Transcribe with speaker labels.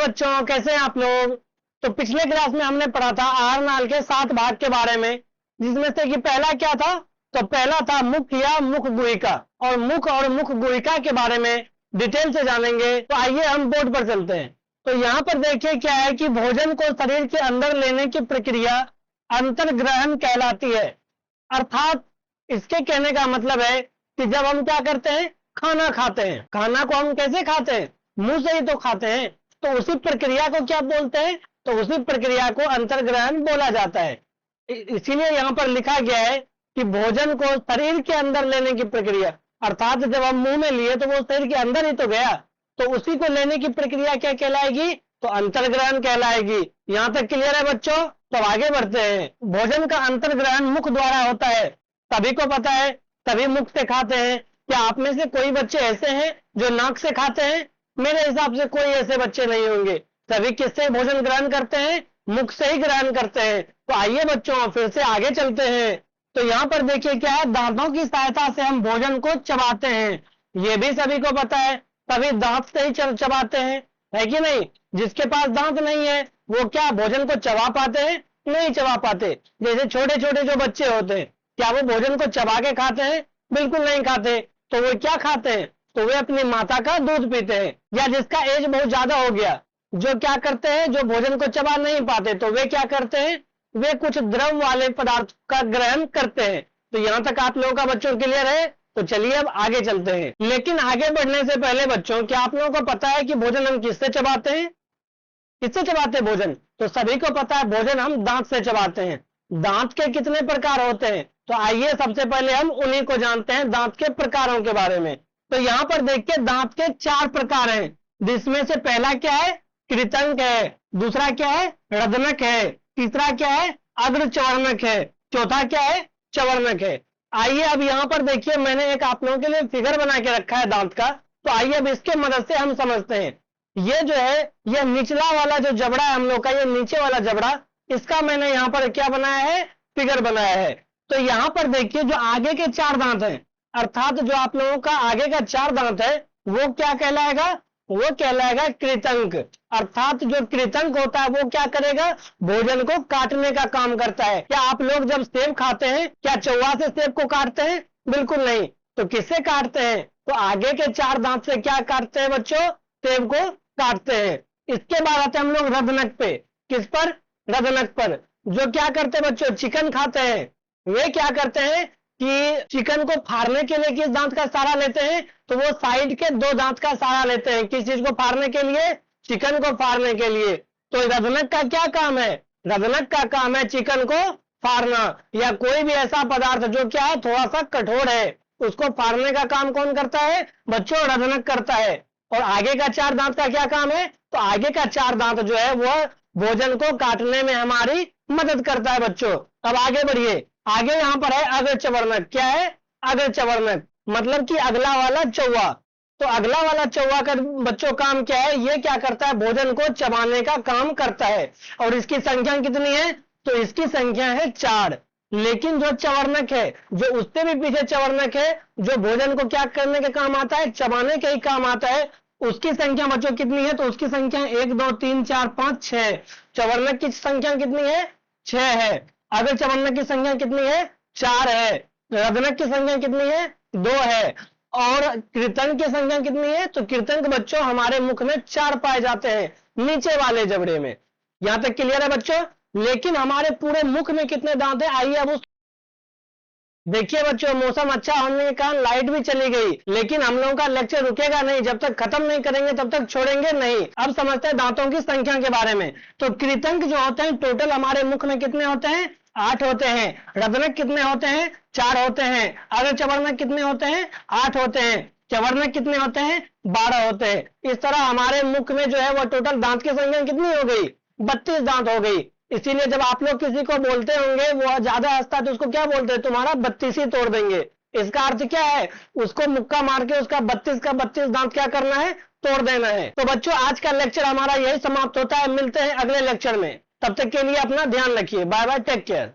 Speaker 1: बच्चों, कैसे हैं आप लोग। तो पिछले क्लास में हमने पढ़ा था आहार नाल के 7 भाग के बारे में, जिसमें से कि पहला क्या था, तो पहला था मुख या मुख गुहिका। और मुख गुहिका के बारे में डिटेल से जानेंगे। तो आइए हम बोर्ड पर चलते हैं। तो यहाँ पर देखिए क्या है कि भोजन को शरीर के अंदर लेने की प्रक्रिया अंतर्ग्रहण कहलाती है। अर्थात इसके कहने का मतलब है कि जब हम क्या करते हैं, खाना खाते हैं, खाना को हम कैसे खाते हैं, मुंह से ही तो खाते हैं। तो उसी प्रक्रिया को क्या बोलते हैं, तो उसी प्रक्रिया को अंतर्ग्रहण बोला जाता है। इसीलिए यहाँ पर लिखा गया है कि भोजन को शरीर के अंदर लेने की प्रक्रिया, अर्थात जब हम मुंह में लिए तो वो शरीर के अंदर ही तो गया, तो उसी को लेने की प्रक्रिया क्या कहलाएगी, तो अंतर्ग्रहण कहलाएगी। यहाँ तक क्लियर है बच्चों। तो आगे बढ़ते हैं। भोजन का अंतर्ग्रहण मुख द्वारा होता है, सभी को पता है, सभी मुख से खाते हैं। क्या आप में से कोई बच्चे ऐसे हैं जो नाक से खाते हैं? मेरे हिसाब से कोई ऐसे बच्चे नहीं होंगे। सभी किससे भोजन ग्रहण करते हैं, मुख से ही ग्रहण करते हैं। तो आइए बच्चों फिर से आगे चलते हैं। तो यहाँ पर देखिए क्या है, दांतों की सहायता से हम भोजन को चबाते हैं। ये भी सभी को पता है, सभी दांत से ही चबाते हैं, है कि नहीं। जिसके पास दांत नहीं है वो क्या भोजन को चबा पाते हैं? नहीं चबा पाते। जैसे छोटे छोटे जो बच्चे होते हैं, क्या वो भोजन को चबा के खाते हैं? बिल्कुल नहीं खाते। तो वो क्या खाते हैं, तो वे अपनी माता का दूध पीते हैं। या जिसका एज बहुत ज्यादा हो गया, जो क्या करते हैं, जो भोजन को चबा नहीं पाते, तो वे क्या करते हैं, वे कुछ द्रव वाले पदार्थ का ग्रहण करते हैं। तो यहां तक आप लोगों का बच्चों क्लियर है। तो चलिए अब आगे चलते हैं। लेकिन आगे बढ़ने से पहले बच्चों, क्या आप लोगों को पता है कि भोजन हम किससे चबाते हैं? किससे चबाते हैं भोजन? तो सभी को पता है, भोजन हम दांत से चबाते हैं। दांत के कितने प्रकार होते हैं? तो आइए सबसे पहले हम उन्हीं को जानते हैं, दांत के प्रकारों के बारे में। तो यहाँ पर देखिए दांत के 4 प्रकार हैं, जिसमें से पहला क्या है, कृतंक है, दूसरा क्या है, रदनक है, तीसरा क्या है, अग्रचवर्णक है, चौथा क्या है, चवर्णक है। आइए अब यहाँ पर देखिए, मैंने एक आप लोगों के लिए फिगर बना के रखा है दांत का। तो आइए अब इसके मदद से हम समझते हैं। ये जो है, ये निचला वाला जो जबड़ा है हम लोग का, ये नीचे वाला जबड़ा, इसका मैंने यहाँ पर क्या बनाया है, फिगर बनाया है। तो यहाँ पर देखिए जो आगे के 4 दांत हैं, अर्थात जो आप लोगों का आगे का 4 दांत है, वो क्या कहलाएगा, वो कहलाएगा कृतंक। अर्थात जो कृतंक होता है वो क्या करेगा, भोजन को काटने का काम करता है। क्या आप लोग जब सेब खाते हैं, क्या चौवा से सेब को काटते हैं? बिल्कुल नहीं। तो किससे काटते हैं, तो आगे के 4 दांत से क्या काटते हैं बच्चों, सेब को काटते हैं। इसके बाद आते हैं हम लोग रदनक पे। किस पर, रदनक पर। जो क्या करते हैं बच्चों, चिकन खाते हैं, वे क्या करते हैं कि चिकन को फाड़ने के लिए किस दांत का सहारा लेते हैं, तो वो साइड के 2 दांत का सहारा लेते हैं। किस चीज को फाड़ने के लिए, चिकन को फाड़ने के लिए। तो रदनक का क्या काम है, रदनक का काम है चिकन को फाड़ना, या कोई भी ऐसा पदार्थ जो क्या है थोड़ा सा कठोर है, उसको फाड़ने का काम कौन करता है बच्चों, रदनक करता है। और आगे का 4 दांत का क्या काम है, तो आगे का 4 दांत जो है वो भोजन को काटने में हमारी मदद करता है बच्चों। अब आगे बढ़िए। आगे यहाँ पर है अग्रचवर्णक। क्या है, अग्रचवर्णक, मतलब कि अगला वाला चौवा। तो अगला वाला चौवा का बच्चों काम क्या है, ये क्या करता है, भोजन को चबाने का काम करता है। और इसकी संख्या कितनी है, तो इसकी संख्या है 4। लेकिन जो चवर्णक है, जो उससे भी पीछे चवर्णक है, जो भोजन को क्या करने के काम आता है, चबाने के ही काम आता है, उसकी संख्या बच्चों कितनी है, तो उसकी संख्या 1 2 3 4 5 6। चवर्णक की संख्या कितनी है, 6 है। अगर चवर्णक की संख्या कितनी है, 4 है। रदनक की संख्या कितनी है, 2 है। और कृतंक की संख्या कितनी है, तो कृतंक बच्चों हमारे मुख में 4 पाए जाते हैं, नीचे वाले जबड़े में। यहां तक क्लियर है बच्चों। लेकिन हमारे पूरे मुख में कितने दांत है, आइए अब उस देखिए बच्चों, मौसम अच्छा होने के कारण लाइट भी चली गई, लेकिन हम लोगों का लेक्चर रुकेगा नहीं, जब तक खत्म नहीं करेंगे तब तक छोड़ेंगे नहीं। अब समझते हैं दांतों की संख्या के बारे में। तो कृतंक जो होते हैं टोटल हमारे मुख में कितने होते हैं, 8 होते हैं। रदनक कितने होते हैं, 4 होते हैं। अग्रचवर्णक कितने होते हैं, 8 होते हैं। चवर्णक कितने होते हैं, 12 होते हैं। इस तरह हमारे मुख में जो है वो टोटल दांत की संख्या कितनी हो गई, 32 दांत हो गई। इसीलिए जब आप लोग किसी को बोलते होंगे वो ज्यादा हंसता है तो उसको क्या बोलते हैं, तुम्हारा 32 ही तोड़ देंगे। इसका अर्थ क्या है, उसको मुक्का मार के उसका 32 का 32 दांत क्या करना है, तोड़ देना है। तो बच्चों आज का लेक्चर हमारा यही समाप्त होता है। मिलते हैं अगले लेक्चर में, तब तक के लिए अपना ध्यान रखिए। Bye bye, take care.